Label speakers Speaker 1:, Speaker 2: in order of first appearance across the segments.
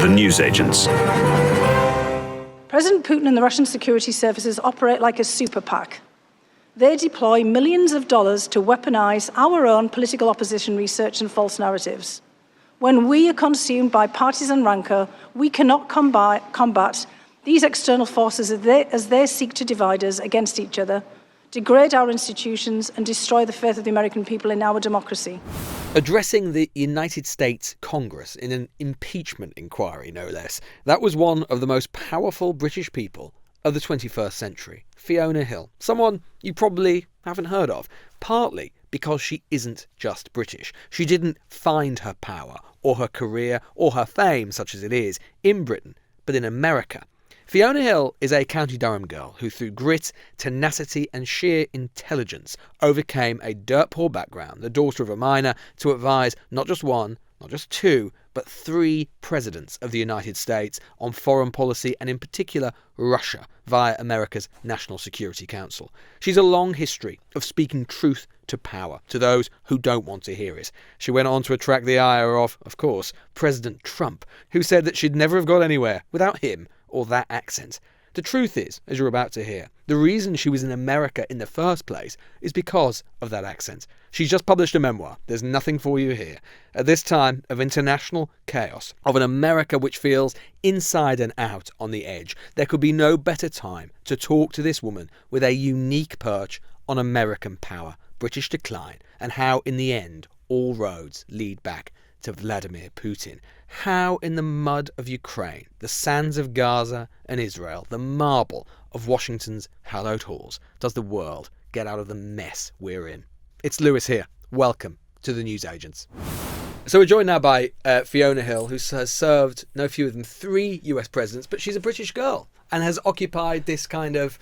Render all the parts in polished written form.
Speaker 1: newsagents.
Speaker 2: President Putin and the Russian security services operate like a super PAC. They deploy millions of dollars to weaponize our own political opposition research and false narratives. When we are consumed by partisan rancor, we cannot combat these external forces as they seek to divide us against each other, degrade our institutions, and destroy the faith of the American people in our democracy.
Speaker 3: Addressing the United States Congress in an impeachment inquiry, no less, that was one of the most powerful British people of the 21st century, Fiona Hill. Someone you probably haven't heard of, partly because she isn't just British. She didn't find her power or her career or her fame, such as it is, in Britain, but in America. Fiona Hill is a County Durham girl who, through grit, tenacity and sheer intelligence, overcame a dirt-poor background, the daughter of a miner, to advise not just one, not just two, but three presidents of the United States on foreign policy and in particular Russia via America's National Security Council. She's a long history of speaking truth to power to those who don't want to hear it. She went on to attract the ire of course, President Trump, who said that she'd never have got anywhere without him or that accent. The truth is, as you're about to hear, the reason she was in America in the first place is because of that accent. She's just published a memoir, There's Nothing For You Here, at this time of international chaos, of an America which feels inside and out on the edge. There could be no better time to talk to this woman with a unique perch on American power, British decline, and how, in the end, all roads lead back to Vladimir Putin. How in the mud of Ukraine, the sands of Gaza and Israel, the marble of Washington's hallowed halls, does the world get out of the mess we're in? It's Lewis here. Welcome to the Newsagents. So we're joined now by Fiona Hill, who has served no fewer than 3 US presidents, but she's a British girl and has occupied this kind of,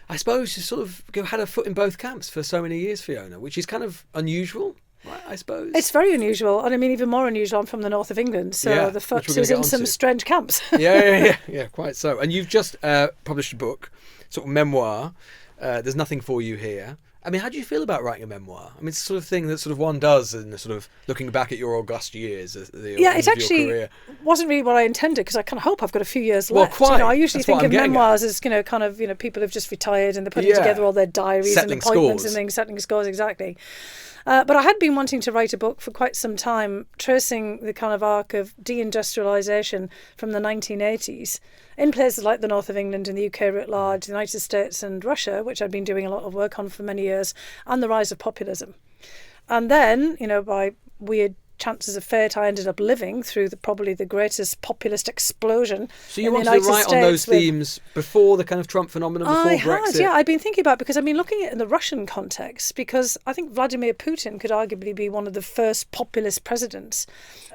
Speaker 3: I suppose, she's sort of had her foot in both camps for so many years, Fiona, which is kind of unusual. Right, I suppose.
Speaker 2: It's very unusual, and I mean even more unusual. I'm from the north of England, so the foot is in some strange camps.
Speaker 3: yeah, quite so. And you've just published a book, sort of memoir. There's Nothing For You Here. I mean, how do you feel about writing a memoir? I mean, it's the sort of thing that sort of one does in the sort of looking back at your august years.
Speaker 2: It actually wasn't really what I intended, because I kind of hope I've got a few years left. Quite. I usually think of memoirs as people have just retired and they're putting together all their diaries and appointments and things, settling scores, exactly. But I had been wanting to write a book for quite some time, tracing the kind of arc of deindustrialisation from the 1980s in places like the north of England and the UK writ large, the United States and Russia, which I'd been doing a lot of work on for many years, and the rise of populism. And then, by weird chances of fate, I ended up living through probably the greatest populist explosion.
Speaker 3: So you wanted to write on those themes before the kind of Trump phenomenon, before Brexit?
Speaker 2: I'd been thinking about it because I've been looking at it in the Russian context, because I think Vladimir Putin could arguably be one of the first populist presidents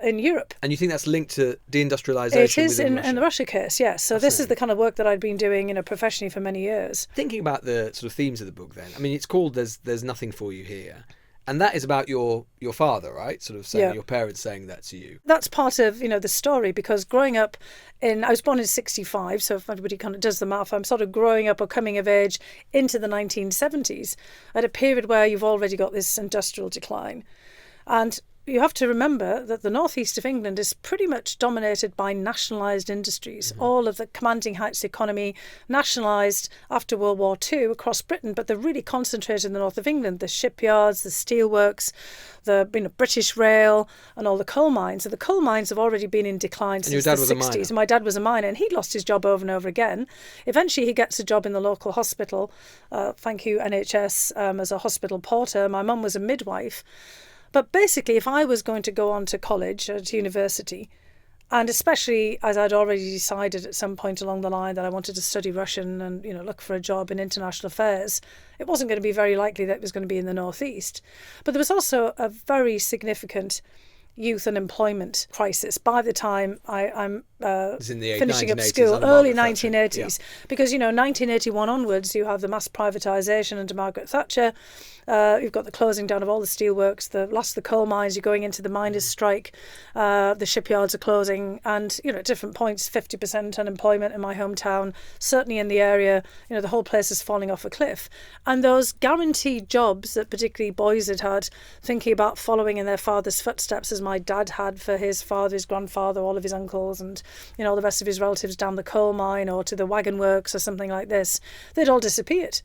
Speaker 2: in Europe.
Speaker 3: And you think that's linked to deindustrialisation?
Speaker 2: It is in the Russia case, yes. So this is the kind of work that I'd been doing, professionally for many years.
Speaker 3: Thinking about the sort of themes of the book then, I mean, it's called There's Nothing For You Here. And that is about your father, right? Sort of saying your parents saying that to you.
Speaker 2: That's part of, the story, because growing up I was born in 65, so if everybody kind of does the math, I'm sort of growing up or coming of age into the 1970s at a period where you've already got this industrial decline. And you have to remember that the northeast of England is pretty much dominated by nationalised industries. Mm-hmm. All of the commanding heights economy nationalised after World War II across Britain, but they're really concentrated in the north of England. The shipyards, the steelworks, the British Rail and all the coal mines. So the coal mines have already been in decline since the 60s. And my dad was a miner, and he'd lost his job over and over again. Eventually he gets a job in the local hospital, thank you NHS, as a hospital porter. My mum was a midwife. But basically, if I was going to go on to college or to university, and especially as I'd already decided at some point along the line that I wanted to study Russian and, look for a job in international affairs, it wasn't going to be very likely that it was going to be in the northeast. But there was also a very significant youth unemployment crisis by the time I'm finishing up school, early 1980s. Because, 1981 onwards, you have the mass privatisation under Margaret Thatcher. You've got the closing down of all the steelworks, the loss of the coal mines, you're going into the miners' strike, the shipyards are closing, and, at different points, 50% unemployment in my hometown, certainly in the area, the whole place is falling off a cliff. And those guaranteed jobs that particularly boys had, thinking about following in their father's footsteps, as my dad had for his father, his grandfather, all of his uncles, and all the rest of his relatives down the coal mine or to the wagon works or something like this, they'd all disappeared.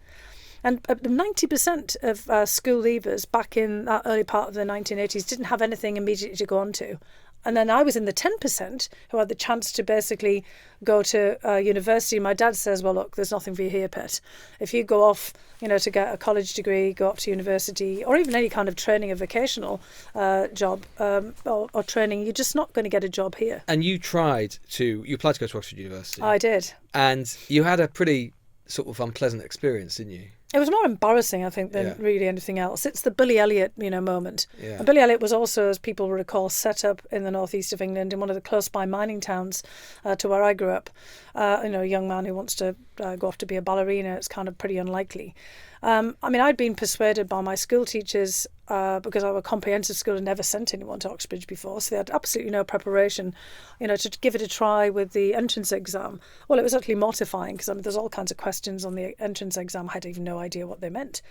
Speaker 2: And 90% of school leavers back in that early part of the 1980s didn't have anything immediately to go on to. And then I was in the 10% who had the chance to basically go to university. My dad says, well, look, there's nothing for you here, pet. If you go off, to get a college degree, go up to university, or even any kind of training, a vocational job or training, you're just not going to get a job here.
Speaker 3: And you applied to go to Oxford University.
Speaker 2: I did.
Speaker 3: And you had a pretty sort of unpleasant experience, didn't you?
Speaker 2: It was more embarrassing, I think, than really anything else. It's the Billy Elliot, moment.
Speaker 3: Yeah.
Speaker 2: And Billy Elliot was also, as people will recall, set up in the northeast of England in one of the close-by mining towns to where I grew up. A young man who wants to go off to be a ballerina. It's kind of pretty unlikely. I'd been persuaded by my school teachers because our comprehensive school had never sent anyone to Oxbridge before, so they had absolutely no preparation, to give it a try with the entrance exam. Well, it was utterly mortifying because there's all kinds of questions on the entrance exam. I had even no idea what they meant.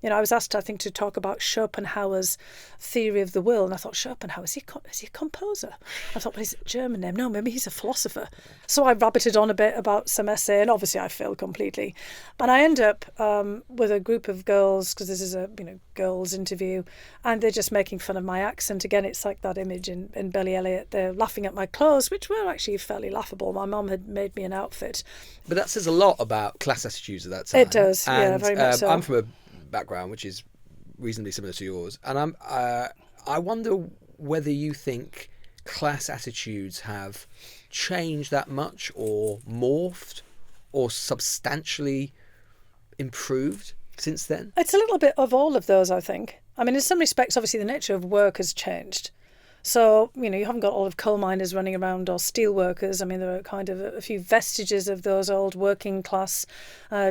Speaker 2: I was asked, I think, to talk about Schopenhauer's theory of the will, and I thought, Schopenhauer, is he a composer? I thought, well, he's a German name. No, maybe he's a philosopher. So I rabbited on a bit about some essay, and obviously I failed completely. And I end up with a group of girls, because this is a girls' interview, and they're just making fun of my accent. Again, it's like that image in Billy Elliot. They're laughing at my clothes, which were actually fairly laughable. My mum had made me an outfit.
Speaker 3: But that says a lot about class attitudes at that time.
Speaker 2: It does,
Speaker 3: and,
Speaker 2: very much so.
Speaker 3: I'm from a background which is reasonably similar to yours, and I wonder whether you think class attitudes have changed that much, or morphed, or substantially improved since then?
Speaker 2: It's a little bit of all of those, I think. In some respects, obviously, the nature of work has changed. So, you haven't got all of coal miners running around or steel workers. There are kind of a few vestiges of those old working class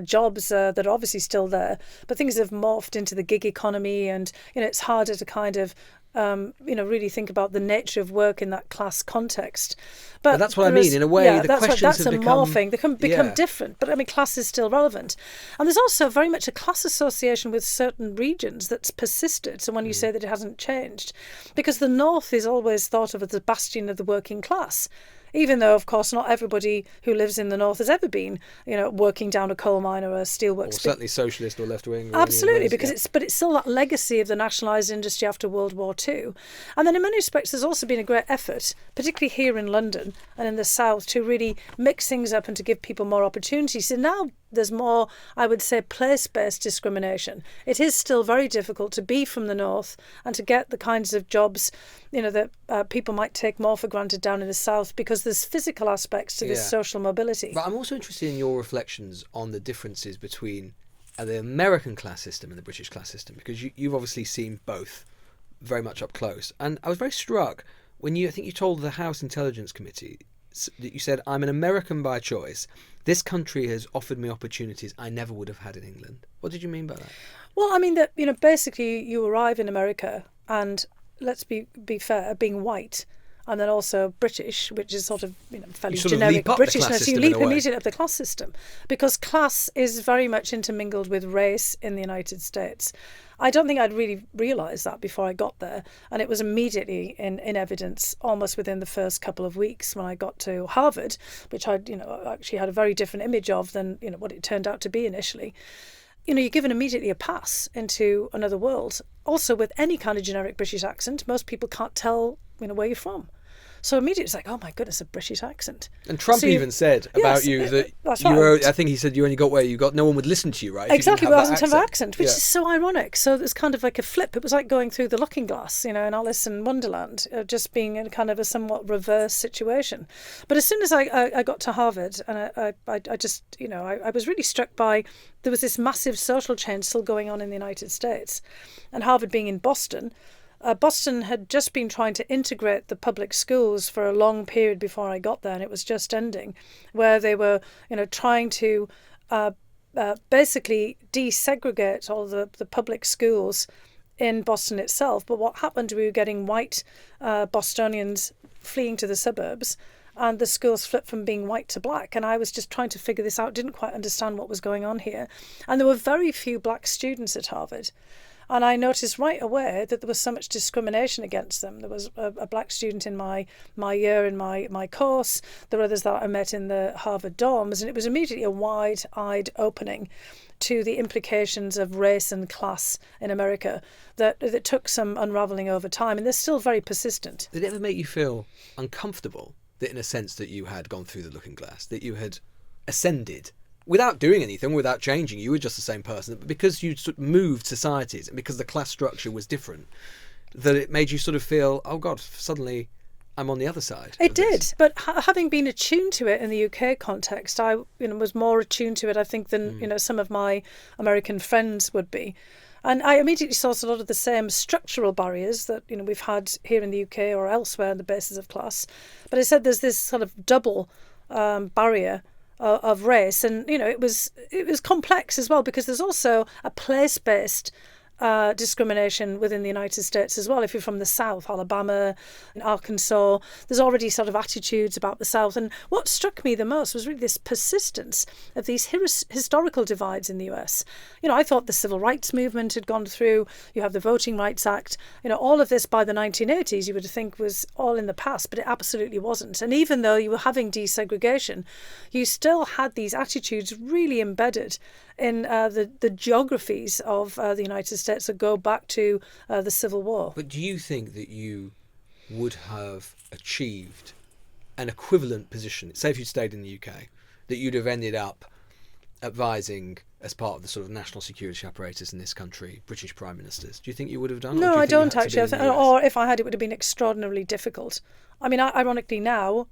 Speaker 2: jobs that are obviously still there. But things have morphed into the gig economy, and, it's harder to kind of really think about the nature of work in that class context. But
Speaker 3: that's what I mean. In a way, the questions have become...
Speaker 2: morphing. They can become different. But, class is still relevant. And there's also very much a class association with certain regions that's persisted. So when you say that it hasn't changed, because the North is always thought of as the bastion of the working class. Even though, of course, not everybody who lives in the North has ever been, working down a coal mine or a steelworks.
Speaker 3: Or certainly socialist or left-wing.
Speaker 2: Absolutely, because it's still that legacy of the nationalised industry after World War II. And then in many respects, there's also been a great effort, particularly here in London and in the South, to really mix things up and to give people more opportunities. So now there's more, I would say, place-based discrimination. It is still very difficult to be from the North and to get the kinds of jobs, that people might take more for granted down in the South, because there's physical aspects to this social mobility.
Speaker 3: But I'm also interested in your reflections on the differences between the American class system and the British class system, because you've obviously seen both very much up close. And I was very struck when I think you told the House Intelligence Committee that you said, I'm an American by choice. This country has offered me opportunities I never would have had in England. What did you mean by that?
Speaker 2: Well, that, basically you arrive in America and, let's be fair, being white and then also British, which is sort of fairly generic Britishness. You leap immediately up the class system, because class is very much intermingled with race in the United States. I don't think I'd really realised that before I got there, and it was immediately in evidence almost within the first couple of weeks when I got to Harvard, which I actually had a very different image of than what it turned out to be initially. You're given immediately a pass into another world. Also, with any kind of generic British accent, most people can't tell where you're from. So immediately it's like, oh my goodness, a British accent.
Speaker 3: And Trump even said about you that I think he said you only got where you got, no one would listen to you, right?
Speaker 2: Exactly, well, I didn't have an accent, which is so ironic. So it's kind of like a flip. It was like going through the looking glass, in Alice in Wonderland, just being in kind of a somewhat reverse situation. But as soon as I got to Harvard, and I just, I was really struck by, there was this massive social change still going on in the United States. And Harvard being in Boston, Boston had just been trying to integrate the public schools for a long period before I got there, and it was just ending, where they were, trying to basically desegregate all the public schools in Boston itself. But what happened, we were getting white Bostonians fleeing to the suburbs, and the schools flipped from being white to black. And I was just trying to figure this out, didn't quite understand what was going on here. And there were very few black students at Harvard. And I noticed right away that there was so much discrimination against them. There was a black student in my year in my course. There were others that I met in the Harvard dorms, and it was immediately a wide-eyed opening to the implications of race and class in America that took some unravelling over time, and they're still very persistent.
Speaker 3: Did it ever make you feel uncomfortable that, in a sense, that you had gone through the looking glass, that you had ascended without doing anything, without changing? You were just the same person, but because you sort of moved societies and because the class structure was different, that it made you sort of feel, oh God, suddenly I'm on the other side.
Speaker 2: It did, but having been attuned to it in the UK context, I was more attuned to it, I think, than some of my American friends would be. And I immediately saw a lot of the same structural barriers that we've had here in the UK or elsewhere on the basis of class. But I said there's this sort of double barrier of race, and it was complex as well, because there's also a place-based discrimination within the United States as well. If you're from the South, Alabama and Arkansas, there's already sort of attitudes about the South. And what struck me the most was really this persistence of these historical divides in the US. I thought the civil rights movement had gone through. You have the Voting Rights Act. All of this by the 1980s you would think was all in the past, but it absolutely wasn't. And even though you were having desegregation, you still had these attitudes really embedded in the geographies of the United States that go back to the Civil War.
Speaker 3: But do you think that you would have achieved an equivalent position, say if you'd stayed in the UK, that you'd have ended up advising, as part of the sort of national security apparatus in this country, British prime ministers? Do you think you would have done?
Speaker 2: No, I don't actually. Or if I had, it would have been extraordinarily difficult. I mean, ironically now,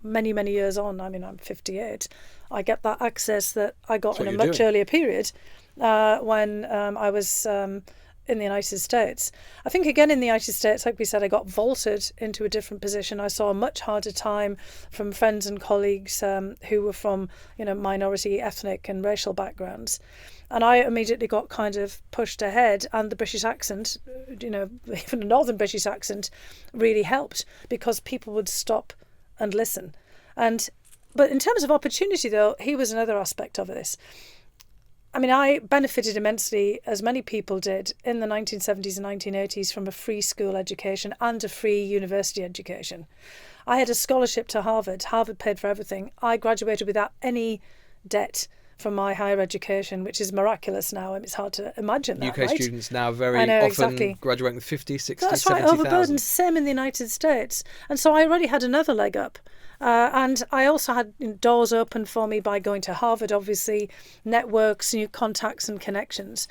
Speaker 2: many, many years on, I'm 58, I get that access that I got in a much earlier period when I was in the United States. I think, again, in the United States, like we said, I got vaulted into a different position. I saw a much harder time from friends and colleagues who were from, minority ethnic and racial backgrounds. And I immediately got kind of pushed ahead, and the British accent, even a Northern British accent, really helped, because people would stop and listen. But in terms of opportunity, though, here was another aspect of this. I mean, I benefited immensely, as many people did, in the 1970s and 1980s from a free school education and a free university education. I had a scholarship to Harvard. Harvard paid for everything. I graduated without any debt from my higher education, which is miraculous now. It's hard to imagine that,
Speaker 3: UK
Speaker 2: right?
Speaker 3: students now very often graduating with 50, 60,
Speaker 2: That's right,
Speaker 3: 70,000.
Speaker 2: overburdened. Same in the United States. And so I already had another leg up. And I also had doors open for me by going to Harvard, obviously, networks, new contacts and connections.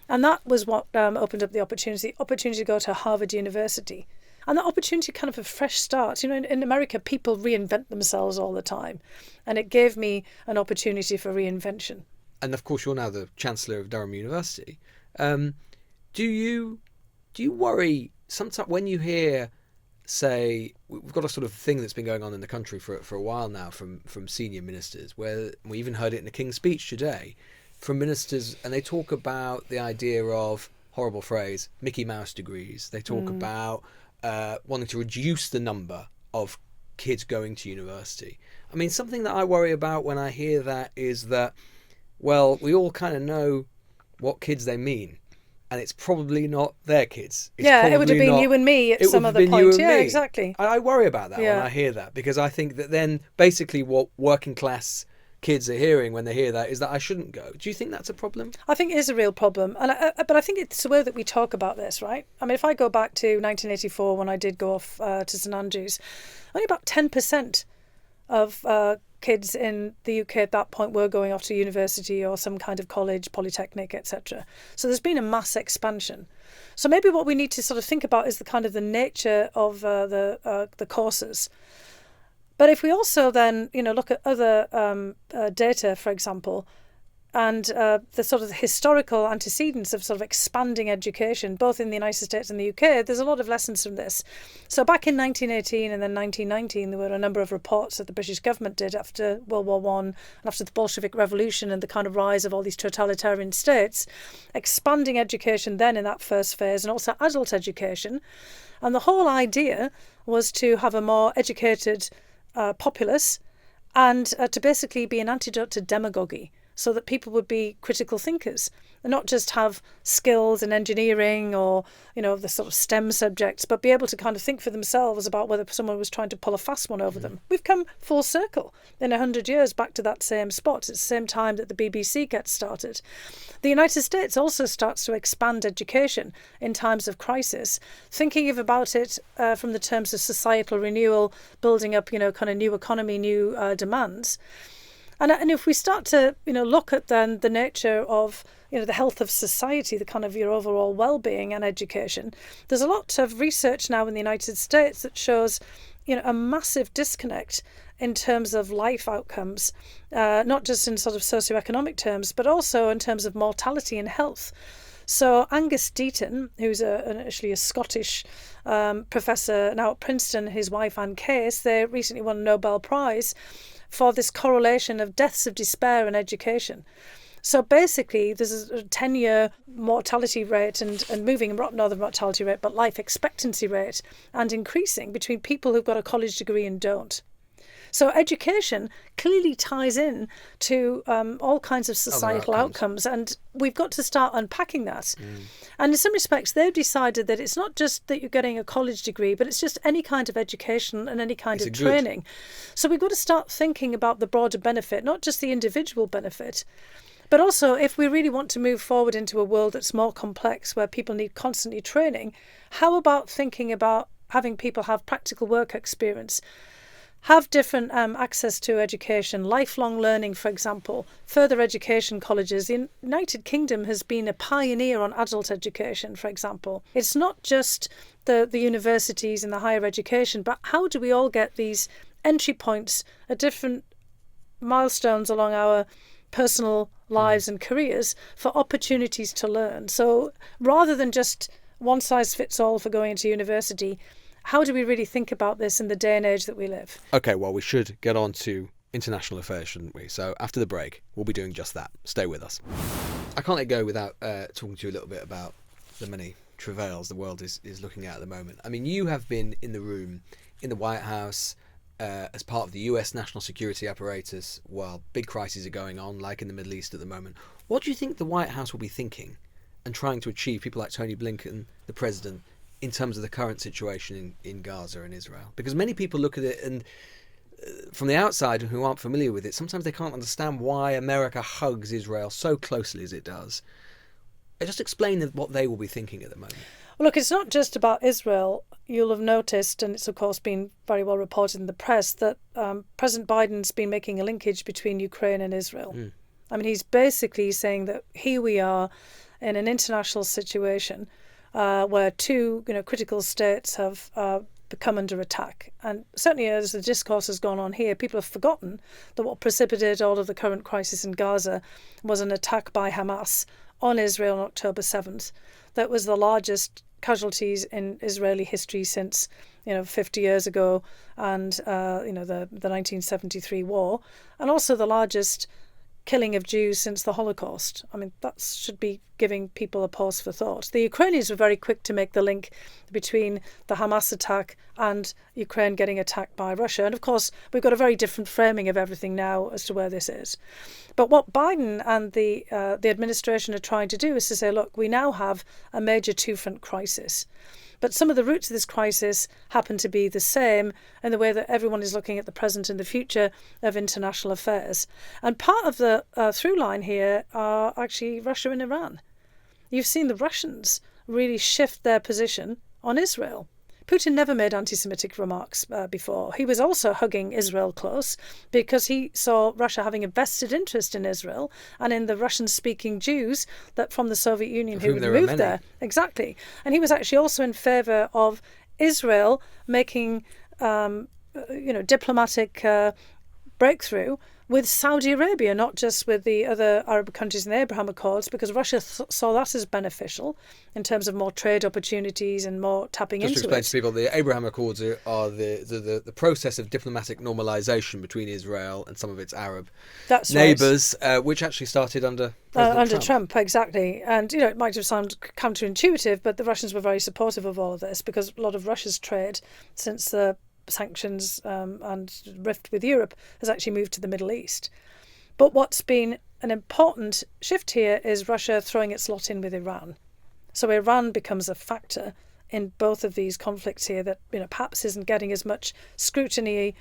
Speaker 2: And that was what opened up the opportunity to go to Harvard University. And that opportunity, kind of a fresh start. In America, people reinvent themselves all the time. And it gave me an opportunity for reinvention.
Speaker 3: And of course, you're now the Chancellor of Durham University. Do you worry sometimes when you hear, say, we've got a sort of thing that's been going on in the country for a while now from senior ministers, where we even heard it in the King's speech today, from ministers, and they talk about the idea of, horrible phrase, Mickey Mouse degrees. They talk about wanting to reduce the number of kids going to university. I mean, something that I worry about when I hear that is that, well, we all kind of know what kids they mean, and it's probably not their kids.
Speaker 2: It would have been you and me at some other point. Yeah, exactly.
Speaker 3: I worry about that when I hear that, because I think that then basically what working class kids are hearing when they hear that is that I shouldn't go. Do you think that's a problem?
Speaker 2: I think it is a real problem. But I think it's the way that we talk about this, right? I mean, if I go back to 1984 when I did go off to St Andrews, only about 10% of kids in the UK at that point were going off to university or some kind of college, polytechnic, etc. So there's been a mass expansion. So maybe what we need to sort of think about is the kind of the nature of the courses. But if we also then, look at other data, for example, and the sort of historical antecedents of sort of expanding education, both in the United States and the UK, there's a lot of lessons from this. So back in 1918 and then 1919, there were a number of reports that the British government did after World War I and after the Bolshevik Revolution and the kind of rise of all these totalitarian states, expanding education then in that first phase, and also adult education. And the whole idea was to have a more educated populace, and to basically be an antidote to demagogy. so that people would be critical thinkers and not just have skills in engineering or, the sort of STEM subjects, but be able to kind of think for themselves about whether someone was trying to pull a fast one over them. We've come full circle in 100 years back to that same spot. It's the same time that the BBC gets started. The United States also starts to expand education in times of crisis, thinking about it from the terms of societal renewal, building up, kind of new economy, new demands. And if we start to, look at then the nature of, the health of society, the kind of your overall well-being and education, there's a lot of research now in the United States that shows, a massive disconnect in terms of life outcomes, not just in sort of socioeconomic terms, but also in terms of mortality and health. So Angus Deaton, who's actually a Scottish professor now at Princeton, his wife Anne Case, they recently won a Nobel Prize for this correlation of deaths of despair and education. So basically, there's a 10-year mortality rate and moving, not the mortality rate, but life expectancy rate, and increasing between people who've got a college degree and don't. So education clearly ties in to all kinds of societal outcomes, and we've got to start unpacking that. And in some respects, they've decided that it's not just that you're getting a college degree, but it's just any kind of education and any kind of training. So we've got to start thinking about the broader benefit, not just the individual benefit, but also if we really want to move forward into a world that's more complex, where people need constantly training, how about thinking about having people have practical work experience, have different access to education, lifelong learning, for example, further education colleges. The United Kingdom has been a pioneer on adult education, for example. It's not just the universities and the higher education, but how do we all get these entry points at different milestones along our personal lives and careers for opportunities to learn? So rather than just one size fits all for going into university, how do we really think about this in the day and age that we live? Okay, well, we should get on to international affairs, shouldn't we? So after the break, we'll be doing just that. Stay with us. I can't let go without talking to you a little bit about the many travails the world is looking at the moment. I mean, you have been in the room in the White House as part of the US national security apparatus while big crises are going on, like in the Middle East at the moment. What do you think the White House will be thinking and trying to achieve, people like Tony Blinken, the president, in terms of the current situation in Gaza and Israel? Because many people look at it and from the outside who aren't familiar with it, sometimes they can't understand why America hugs Israel so closely as it does. Just explain what they will be thinking at the moment. Well, look, it's not just about Israel. You'll have noticed, and it's of course been very well reported in the press, that President Biden's been making a linkage between Ukraine and Israel. I mean, he's basically saying that here we are in an international situation where two critical states have become under attack. And certainly as the discourse has gone on here, people have forgotten that what precipitated all of the current crisis in Gaza was an attack by Hamas on Israel on October 7th. That was the largest casualties in Israeli history since 50 years ago and the 1973 war, and also the largest killing of Jews since the Holocaust. I mean, that should be giving people a pause for thought. The Ukrainians were very quick to make the link between the Hamas attack and Ukraine getting attacked by Russia. And of course, we've got a very different framing of everything now as to where this is. But what Biden and the administration are trying to do is to say, look, we now have a major two-front crisis. But some of the roots of this crisis happen to be the same in the way that everyone is looking at the present and the future of international affairs. And part of the through line here are actually Russia and Iran. You've seen the Russians really shift their position on Israel. Putin never made anti-Semitic remarks before. He was also hugging Israel close because he saw Russia having a vested interest in Israel and in the Russian-speaking Jews that from the Soviet Union who had moved there. Exactly. And he was actually also in favour of Israel making, diplomatic breakthrough with Saudi Arabia, not just with the other Arab countries in the Abraham Accords, because Russia saw that as beneficial in terms of more trade opportunities and more tapping into it. Just to explain to people, the Abraham Accords are the process of diplomatic normalisation between Israel and some of its Arab neighbours, which actually started under President Trump. Exactly. And, it might have sounded counterintuitive, but the Russians were very supportive of all of this because a lot of Russia's trade since the sanctions and rift with Europe has actually moved to the Middle East. But what's been an important shift here is Russia throwing its lot in with Iran. So Iran becomes a factor in both of these conflicts here that perhaps isn't getting as much scrutiny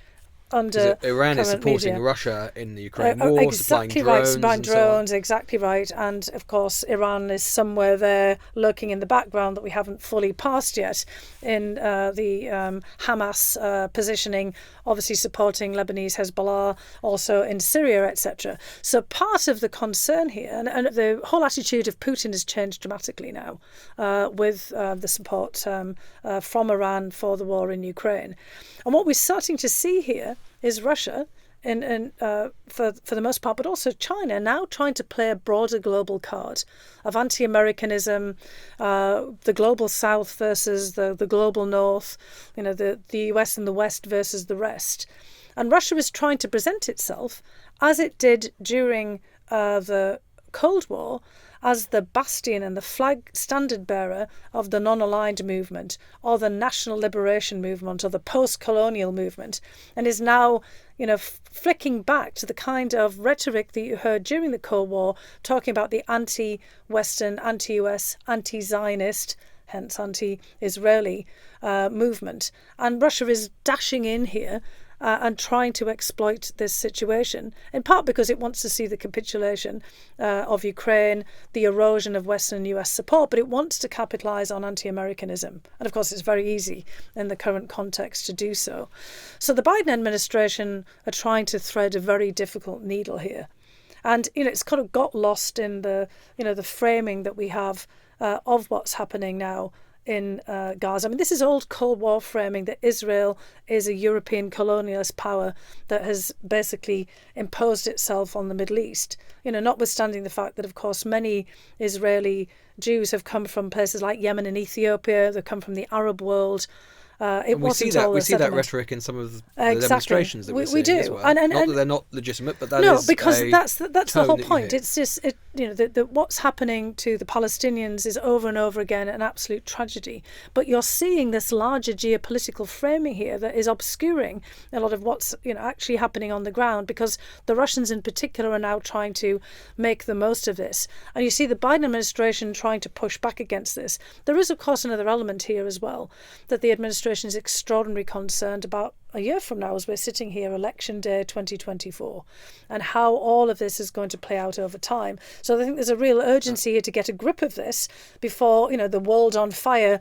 Speaker 2: under
Speaker 3: Iran is supporting
Speaker 2: media.
Speaker 3: Russia in the Ukraine war,
Speaker 2: exactly right, supplying drones,
Speaker 3: so
Speaker 2: exactly right. And of course, Iran is somewhere there lurking in the background that we haven't fully passed yet in the Hamas positioning, obviously supporting Lebanese Hezbollah, also in Syria, etc. So part of the concern here, and the whole attitude of Putin has changed dramatically now with the support from Iran for the war in Ukraine. And what we're starting to see here is Russia, for the most part, but also China, now trying to play a broader global card of anti-Americanism, the global South versus the global North, the US and the West versus the rest. And Russia is trying to present itself, as it did during the Cold War, as the bastion and the flag standard bearer of the non-aligned movement or the national liberation movement or the post-colonial movement, and is now flicking back to the kind of rhetoric that you heard during the Cold War, talking about the anti-Western, anti-US, anti-Zionist, hence anti-Israeli movement. And Russia is dashing in here and trying to exploit this situation, in part because it wants to see the capitulation of Ukraine, the erosion of Western and US support, but it wants to capitalise on anti-Americanism. And of course, it's very easy in the current context to do so. So the Biden administration are trying to thread a very difficult needle here. And, it's kind of got lost in the framing that we have of what's happening now in Gaza. I mean, this is old Cold War framing that Israel is a European colonialist power that has basically imposed itself on the Middle East. Notwithstanding the fact that, of course, many Israeli Jews have come from places like Yemen and Ethiopia. They've come from the Arab world.
Speaker 3: We see that rhetoric in some of the demonstrations that we do. As well.
Speaker 2: And
Speaker 3: not that they're not legitimate, but that
Speaker 2: is because that's the whole point.
Speaker 3: It's
Speaker 2: just what's happening to the Palestinians is over and over again an absolute tragedy. But you're seeing this larger geopolitical framing here that is obscuring a lot of what's actually happening on the ground, because the Russians in particular are now trying to make the most of this. And you see the Biden administration trying to push back against this. There is, of course, another element here as well, that the administration is extraordinarily concerned about a year from now, as we're sitting here, election day 2024, and how all of this is going to play out over time. So I think there's a real urgency here to get a grip of this before the world on fire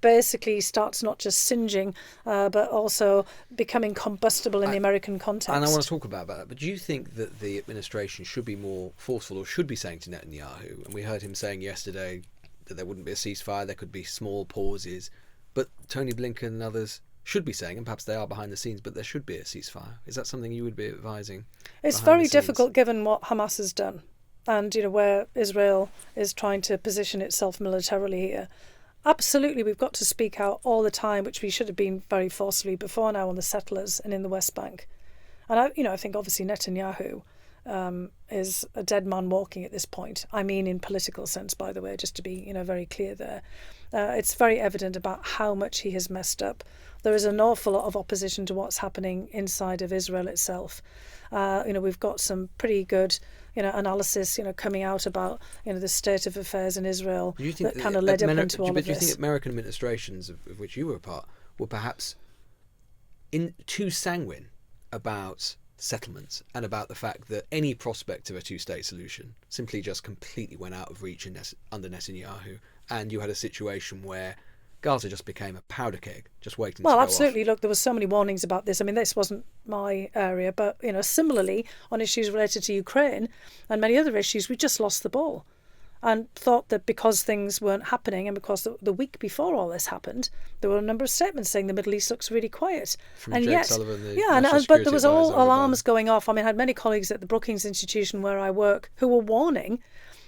Speaker 2: basically starts not just singeing but also becoming combustible in the American context.
Speaker 3: And I want to talk about that, but do you think that the administration should be more forceful, or should be saying to Netanyahu, and we heard him saying yesterday that there wouldn't be a ceasefire, there could be small pauses, but Tony Blinken and others should be saying, and perhaps they are behind the scenes, but there should be a ceasefire. Is that something you would be advising?
Speaker 2: It's very difficult given what Hamas has done and where Israel is trying to position itself militarily here. Absolutely, we've got to speak out all the time, which we should have been very forcefully before now on the settlers and in the West Bank. And I think obviously Netanyahu is a dead man walking at this point. I mean, in political sense, by the way, just to be very clear there. It's very evident about how much he has messed up. There is an awful lot of opposition to what's happening inside of Israel itself. We've got some pretty good analysis coming out about the state of affairs in Israel that kind of led up into all of this.
Speaker 3: Do you think American administrations, of which you were a part, were perhaps too sanguine about settlements and about the fact that any prospect of a two-state solution simply just completely went out of reach under Netanyahu, and you had a situation where Gaza just became a powder keg, just waiting to go
Speaker 2: Well, absolutely.
Speaker 3: off?
Speaker 2: Look, there were so many warnings about this. I mean, this wasn't my area, but, similarly, on issues related to Ukraine and many other issues, we just lost the ball and thought that because things weren't happening and because the week before all this happened, there were a number of statements saying the Middle East looks really quiet.
Speaker 3: From
Speaker 2: and
Speaker 3: Jake
Speaker 2: yet,
Speaker 3: Sullivan, the
Speaker 2: yeah,
Speaker 3: National
Speaker 2: but there was
Speaker 3: Security
Speaker 2: all
Speaker 3: Advisor,
Speaker 2: alarms going off. I mean, I had many colleagues at the Brookings Institution where I work who were warning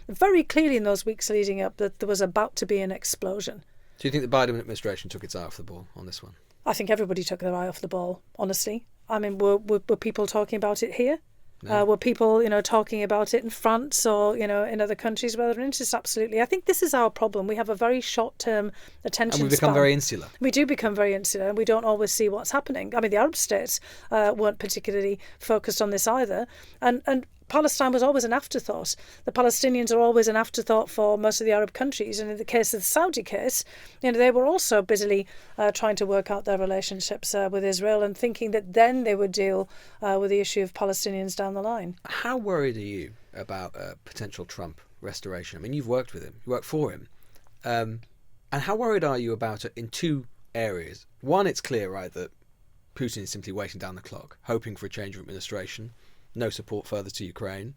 Speaker 2: very clearly in those weeks leading up that there was about to be an explosion.
Speaker 3: Do you think the Biden administration took its eye off the ball on this one?
Speaker 2: I think everybody took their eye off the ball, honestly. I mean, were people talking about it here?
Speaker 3: No.
Speaker 2: Were people, talking about it in France or, in other countries where they're interested? Absolutely. I think this is our problem. We have a very short-term attention span.
Speaker 3: And we become very insular.
Speaker 2: We do become very insular, and we don't always see what's happening. I mean, the Arab states weren't particularly focused on this either. And Palestine was always an afterthought. The Palestinians are always an afterthought for most of the Arab countries. And in the case of the Saudi case, they were also busily trying to work out their relationships with Israel and thinking that then they would deal with the issue of Palestinians down the line.
Speaker 3: How worried are you about potential Trump restoration? I mean, you've worked with him, you work for him. And how worried are you about it in two areas? One, it's clear, right, that Putin is simply waiting down the clock, hoping for a change of administration, no support further to Ukraine,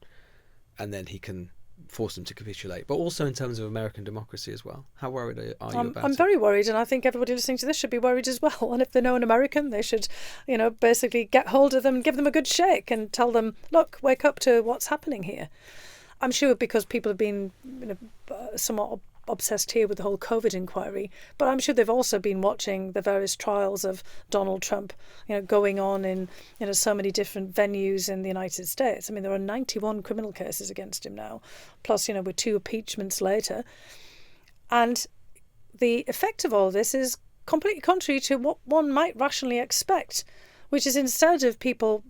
Speaker 3: and then he can force them to capitulate. But also in terms of American democracy as well. How worried are you about it?
Speaker 2: I'm very worried, and I think everybody listening to this should be worried as well. And if they know an American, they should, basically get hold of them and give them a good shake and tell them, look, wake up to what's happening here. I'm sure because people have been somewhat obsessed here with the whole COVID inquiry, but I'm sure they've also been watching the various trials of Donald Trump, going on in so many different venues in the United States. I mean, there are 91 criminal cases against him now, plus with 2 impeachments later, and the effect of all this is completely contrary to what one might rationally expect, which is instead of people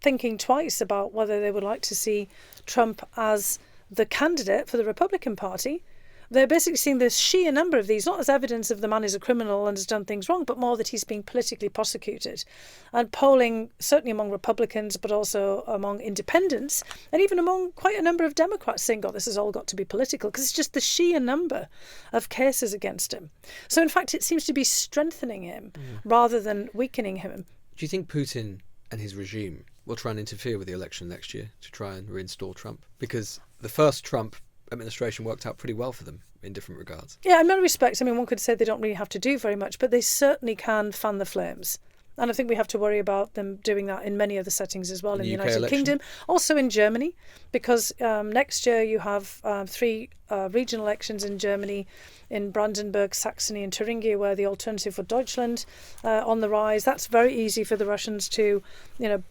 Speaker 2: thinking twice about whether they would like to see Trump as the candidate for the Republican Party, they're basically seeing the sheer number of these, not as evidence of the man is a criminal and has done things wrong, but more that he's being politically prosecuted. And polling, certainly among Republicans, but also among independents, and even among quite a number of Democrats saying, God, this has all got to be political, because it's just the sheer number of cases against him. So, in fact, it seems to be strengthening him rather than weakening him.
Speaker 3: Do you think Putin and his regime will try and interfere with the election next year to try and reinstall Trump? Because the first Trump administration worked out pretty well for them in different regards.
Speaker 2: Yeah, in many respects, I mean, one could say they don't really have to do very much, but they certainly can fan the flames. And I think we have to worry about them doing that in many other settings as well, in the United Kingdom, also in Germany, because next year you have 3 regional elections in Germany, in Brandenburg, Saxony and Thuringia, where the Alternative for Deutschland on the rise. That's very easy for the Russians to,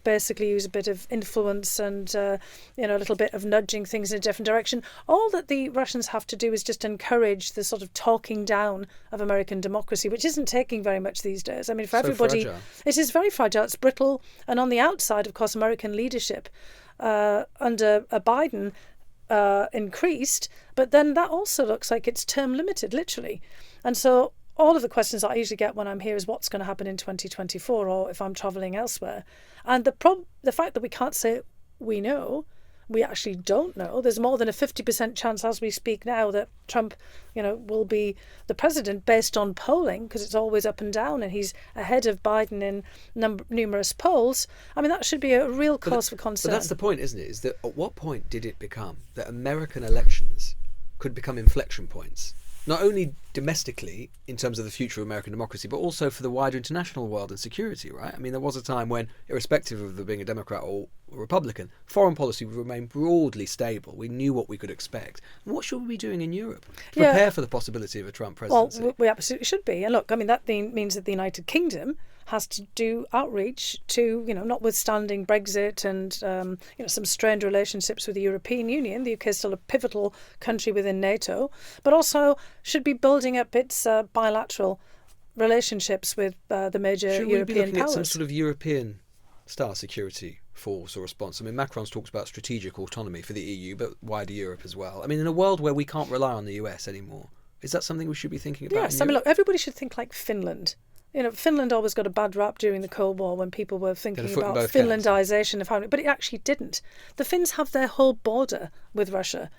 Speaker 2: basically use a bit of influence and, a little bit of nudging things in a different direction. All that the Russians have to do is just encourage the sort of talking down of American democracy, which isn't taking very much these days. I mean, for everybody, fragile. It is very fragile. It's brittle. And on the outside, of course, American leadership under Biden increased, but then that also looks like it's term limited, literally. And so all of the questions that I usually get when I'm here is what's going to happen in 2024 or if I'm travelling elsewhere. And the fact that we can't say we know, we actually don't know. There's more than a 50% chance as we speak now that Trump, will be the president based on polling, because it's always up and down, and he's ahead of Biden in numerous polls. I mean, that should be a real cause for concern.
Speaker 3: But that's the point, isn't it? Is that at what point did it become that American elections could become inflection points? Not only domestically in terms of the future of American democracy, but also for the wider international world and security, right? I mean, there was a time when, irrespective of being a Democrat or a Republican, foreign policy would remain broadly stable. We knew what we could expect. And what should we be doing in Europe to prepare for the possibility of a Trump presidency?
Speaker 2: Well, we absolutely should be. And look, I mean, that means that the United Kingdom has to do outreach to, notwithstanding Brexit and, some strained relationships with the European Union. The UK is still a pivotal country within NATO, but also should be building up its bilateral relationships with the major European powers.
Speaker 3: Should we be looking at some sort of European style security force or response? I mean, Macron's talks about strategic autonomy for the EU, but wider Europe as well. I mean, in a world where we can't rely on the US anymore, is that something we should be thinking about?
Speaker 2: Yes, I mean, look, everybody should think like Finland. Finland always got a bad rap during the Cold War when people were thinking about Finlandisation of how, but it actually didn't. The Finns have their whole border with Russia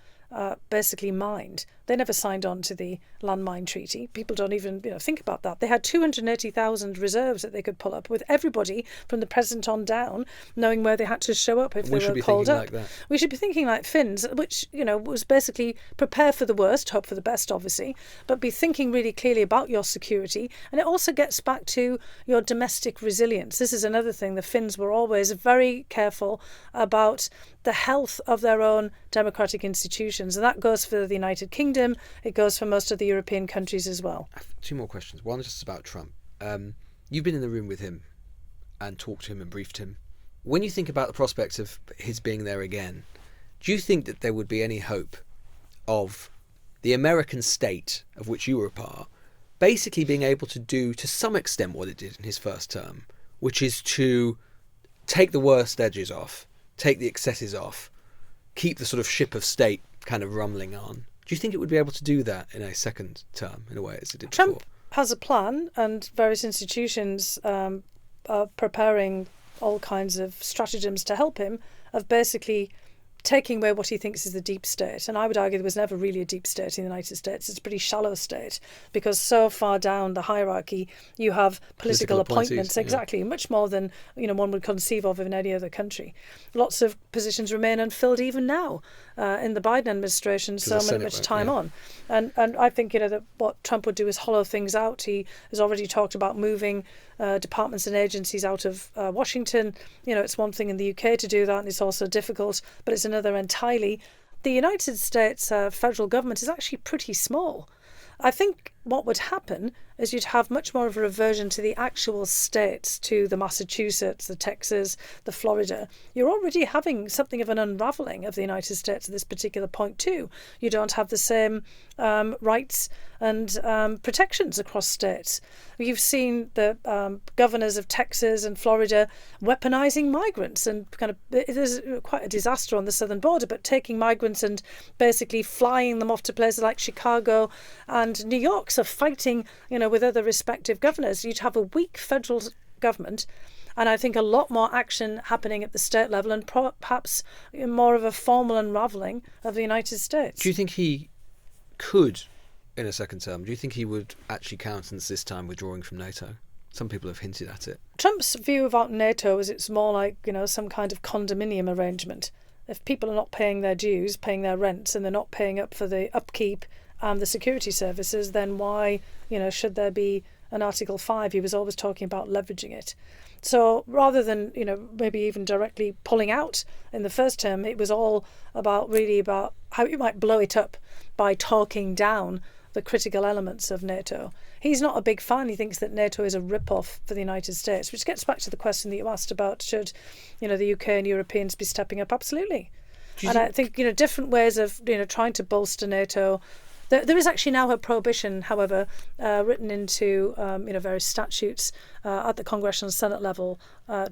Speaker 2: basically mined. They never signed on to the landmine treaty. People don't even think about that. They had 280,000 reserves that they could pull up, with everybody from the president on down knowing where they had to show up if they were called up. We should be thinking like Finns, which was basically prepare for the worst, hope for the best, obviously, but be thinking really clearly about your security. And it also gets back to your domestic resilience. This is another thing. The Finns were always very careful about the health of their own democratic institutions, and that goes for the United Kingdom. It goes for most of the European countries as well.
Speaker 3: I have 2 more questions. One is just about Trump. You've been in the room with him and talked to him and briefed him. When you think about the prospects of his being there again, do you think that there would be any hope of the American state, of which you were a part, basically being able to do to some extent what it did in his first term, which is to take the worst edges off, take the excesses off, keep the sort of ship of state kind of rumbling on. Do you think it would be able to do that in a second term, in a way, as it did
Speaker 2: Trump
Speaker 3: before?
Speaker 2: has a plan, and various institutions are preparing all kinds of stratagems to help him, of basically taking away what he thinks is the deep state. And I would argue there was never really a deep state in the United States. It's a pretty shallow state, because so far down the hierarchy you have political appointments, exactly, much more than one would conceive of in any other country. Lots of positions remain unfilled even now in the Biden administration, so much time on. And I think that what Trump would do is hollow things out. He has already talked about moving departments and agencies out of Washington. It's one thing in the UK to do that, and it's also difficult, but it's another entirely. The United States federal government is actually pretty small. I think what would happen is you'd have much more of a reversion to the actual states, to the Massachusetts, the Texas, the Florida. You're already having something of an unravelling of the United States at this particular point too. You don't have the same rights and protections across states. You've seen the governors of Texas and Florida weaponising migrants, and there's quite a disaster on the southern border, but taking migrants and basically flying them off to places like Chicago and New York, so fighting, with other respective governors. You'd have a weak federal government, and I think a lot more action happening at the state level, and perhaps more of a formal unravelling of the United States.
Speaker 3: Do you think he could, in a second term, do you think he would actually countenance this time withdrawing from NATO? Some people have hinted at it.
Speaker 2: Trump's view about NATO is it's more like, some kind of condominium arrangement. If people are not paying their dues, paying their rents, and they're not paying up for the upkeep and the security services, then why, should there be an Article 5? He was always talking about leveraging it. So rather than, maybe even directly pulling out in the first term, it was all about how you might blow it up by talking down the critical elements of NATO. He's not a big fan. He thinks that NATO is a rip-off for the United States, which gets back to the question that you asked about should, the UK and Europeans be stepping up? Absolutely. And I think, different ways of, trying to bolster NATO. There is actually now a prohibition, however, written into various statutes at the Congressional and Senate level,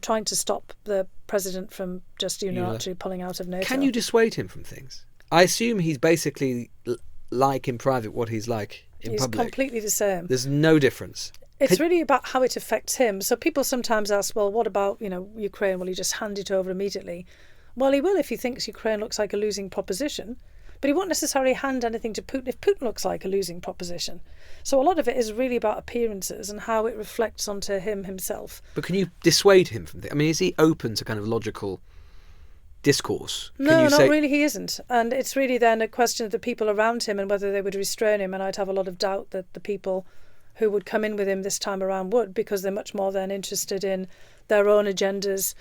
Speaker 2: trying to stop the president from just unilaterally pulling out of NATO.
Speaker 3: Can you dissuade him from things? I assume he's basically like in private what he's like in public.
Speaker 2: He's completely the same.
Speaker 3: There's no difference.
Speaker 2: It's really about how it affects him. So people sometimes ask, well, what about Ukraine? Will he just hand it over immediately? Well, he will if he thinks Ukraine looks like a losing proposition. But he won't necessarily hand anything to Putin if Putin looks like a losing proposition. So a lot of it is really about appearances and how it reflects onto him himself.
Speaker 3: But can you dissuade him from things? I mean, is he open to kind of logical discourse?
Speaker 2: No, not really, he isn't. And it's really then a question of the people around him and whether they would restrain him. And I'd have a lot of doubt that the people who would come in with him this time around would, because they're much more then interested in their own agendas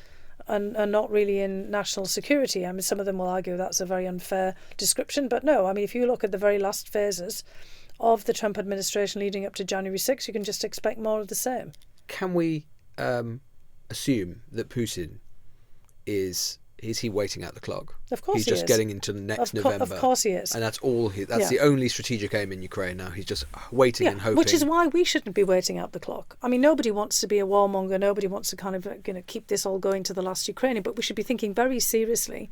Speaker 2: and not really in national security. I mean, some of them will argue that's a very unfair description, but no, I mean, if you look at the very last phases of the Trump administration leading up to January 6th, you can just expect more of the same.
Speaker 3: Can we assume that Putin is he waiting out the clock?
Speaker 2: Of course
Speaker 3: he's
Speaker 2: he
Speaker 3: just
Speaker 2: is.
Speaker 3: getting into next November.
Speaker 2: Of course he is.
Speaker 3: And that's all. That's the only strategic aim in Ukraine now. He's just waiting and hoping.
Speaker 2: Which is why we shouldn't be waiting out the clock. I mean, nobody wants to be a warmonger. Nobody wants to kind of keep this all going to the last Ukrainian. But we should be thinking very seriously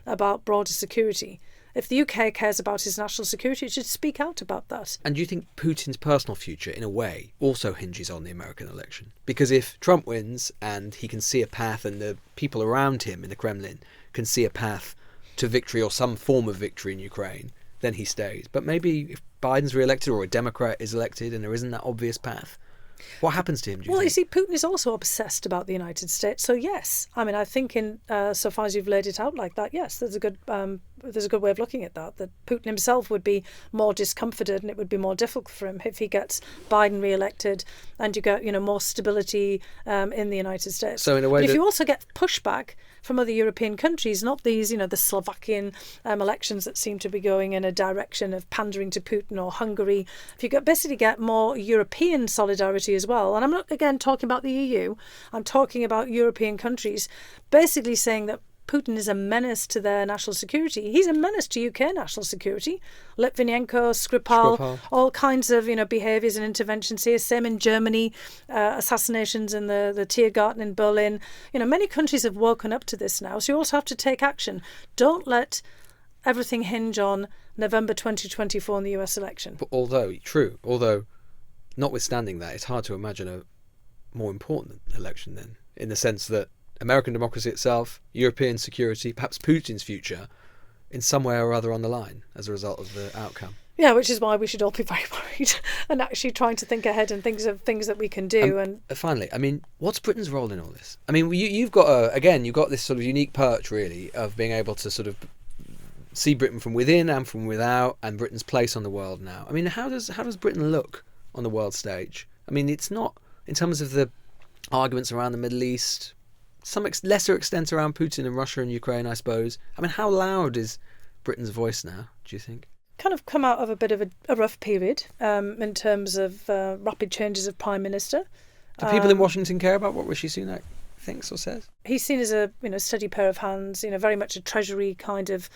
Speaker 2: about broader security. If the UK cares about his national security, it should speak out about that.
Speaker 3: And do you think Putin's personal future, in a way, also hinges on the American election? Because if Trump wins and he can see a path, and the people around him in the Kremlin can see a path to victory or some form of victory in Ukraine, then he stays. But maybe if Biden's re-elected or a Democrat is elected and there isn't that obvious path, what happens to him, do you think?
Speaker 2: You see, Putin is also obsessed about the United States. So, yes, I mean, I think in so far as you've laid it out like that, yes, there's a good way of looking at that Putin himself would be more discomforted, and it would be more difficult for him if he gets Biden re-elected and you get, more stability in the United States.
Speaker 3: So in a way,
Speaker 2: but if you also get pushback from other European countries, not these, the Slovakian elections that seem to be going in a direction of pandering to Putin, or Hungary, if you basically get more European solidarity as well, and I'm not, again, talking about the EU, I'm talking about European countries, basically saying that Putin is a menace to their national security. He's a menace to UK national security. Litvinenko, Skripal, all kinds of behaviours and interventions here. Same in Germany, assassinations in the Tiergarten in Berlin. Many countries have woken up to this now. So you also have to take action. Don't let everything hinge on November 2024 in the US election.
Speaker 3: But although notwithstanding that, it's hard to imagine a more important election then, in the sense that American democracy itself, European security, perhaps Putin's future, in some way or other on the line as a result of the outcome.
Speaker 2: Yeah, which is why we should all be very worried and actually trying to think ahead and think of things that we can do. And
Speaker 3: finally, I mean, what's Britain's role in all this? I mean, you've got this sort of unique perch, really, of being able to sort of see Britain from within and from without, and Britain's place on the world now. I mean, how does Britain look on the world stage? I mean, it's not in terms of the arguments around the Middle East, some lesser extent around Putin and Russia and Ukraine, I suppose. I mean, how loud is Britain's voice now, do you think?
Speaker 2: Kind of come out of a bit of a rough period in terms of rapid changes of Prime Minister.
Speaker 3: Do people in Washington care about what Rishi Sunak thinks or says?
Speaker 2: He's seen as a steady pair of hands, very much a Treasury kind of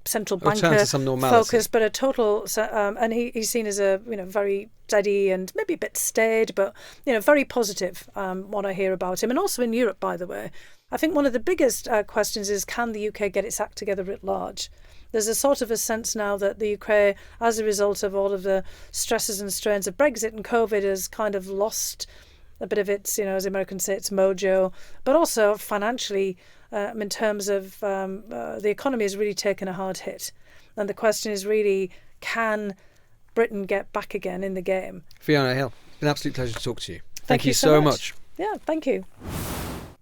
Speaker 2: central banker
Speaker 3: to some normality.
Speaker 2: Focus, but a total and he's seen as a very steady and maybe a bit staid, but very positive. What I hear about him, and also in Europe, by the way, I think one of the biggest questions is, can the UK get its act together at large? There's a sort of a sense now that the UK, as a result of all of the stresses and strains of Brexit and COVID, has kind of lost a bit of its, as Americans say, its mojo, but also financially, in terms of the economy has really taken a hard hit. And the question is really, can Britain get back again in the game?
Speaker 3: Fiona Hill, it's an absolute pleasure to talk to you. Thank you so much.
Speaker 2: Yeah, thank you.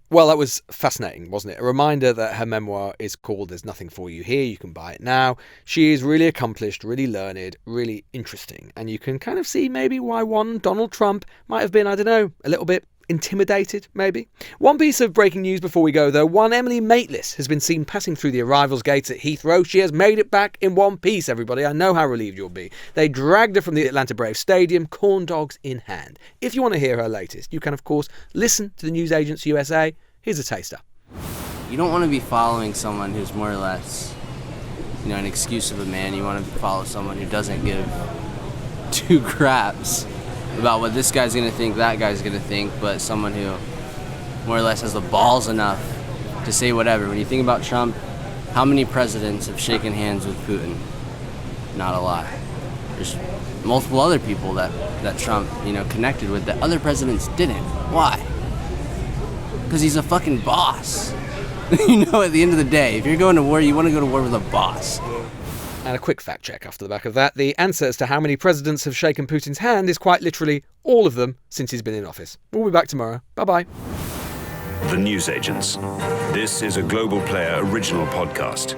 Speaker 3: Well, that was fascinating, wasn't it? A reminder that her memoir is called There's Nothing For You Here. You can buy it now. She is really accomplished, really learned, really interesting. And you can kind of see maybe why one Donald Trump might have been, I don't know, a little bit intimidated, maybe. One piece of breaking news before we go, though. One Emily Maitlis has been seen passing through the arrivals gates at Heathrow. She has made it back in one piece, everybody. I know how relieved you'll be. They dragged her from the Atlanta Braves Stadium, corn dogs in hand. If you want to hear her latest, you can, of course, listen to the News Agents USA. Here's a taster.
Speaker 1: You don't want to be following someone who's more or less, an excuse of a man. You want to follow someone who doesn't give two craps about what this guy's going to think, that guy's going to think, but someone who more or less has the balls enough to say whatever. When you think about Trump, how many presidents have shaken hands with Putin? Not a lot. There's multiple other people that Trump, connected with that other presidents didn't. Why? Because he's a fucking boss. At the end of the day, if you're going to war, you want to go to war with a boss.
Speaker 3: And a quick fact check after the back of that. The answer as to how many presidents have shaken Putin's hand is quite literally all of them since he's been in office. We'll be back tomorrow. Bye-bye.
Speaker 4: The News Agents. This is a Global Player original podcast.